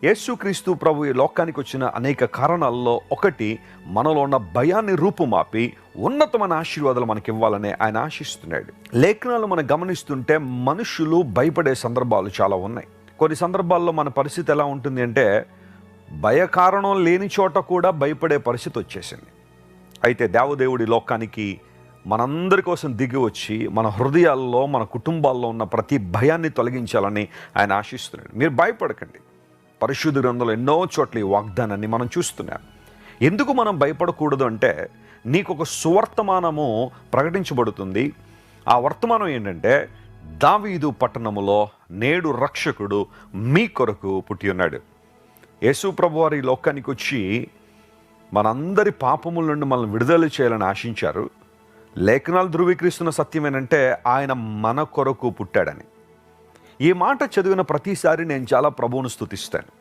యేసుక్రీస్తు ప్రభు ఈ లోకానికి వచ్చిన అనేక కారణాల్లో ఒకటి, మనలో ఉన్న భయాన్ని రూపుమాపి ఉన్నతమైన ఆశీర్వాదాలు మనకి ఇవ్వాలని ఆయన ఆశిస్తున్నాడు. లేఖనాలు మనం గమనిస్తుంటే మనుషులు భయపడే సందర్భాలు చాలా ఉన్నాయి. కొన్ని సందర్భాల్లో మన పరిస్థితి ఎలా ఉంటుంది అంటే, భయకారణం లేని చోట కూడా భయపడే పరిస్థితి వచ్చేసింది. అయితే దేవదేవుడి లోకానికి మనందరి కోసం దిగి వచ్చి మన హృదయాల్లో, మన కుటుంబాల్లో ఉన్న ప్రతి భయాన్ని తొలగించాలని ఆయన ఆశిస్తున్నాడు. మీరు భయపడకండి. పరిశుద్ధ గ్రంథంలో ఎన్నో చోట్ల ఈ వాగ్దానాన్ని మనం చూస్తున్నాం. ఎందుకు మనం భయపడకూడదు అంటే, నీకు ఒక సువర్తమానము ప్రకటించబడుతుంది. ఆ వర్తమానం ఏంటంటే, దావీదు పట్టణములో నేడు రక్షకుడు మీ కొరకు పుట్టి ఉన్నాడు. యేసు ప్రభు వారి లోకానికి వచ్చి మనందరి పాపముల నుండి మనల్ని విడుదల చేయాలని ఆశించారు. లేఖనాలు ధృవీకరిస్తున్న సత్యం ఏంటంటే, ఆయన మన కొరకు పుట్టాడని. ఈ మాట చదివిన ప్రతిసారి నేను చాలా ప్రభువును స్తుతిస్తాను.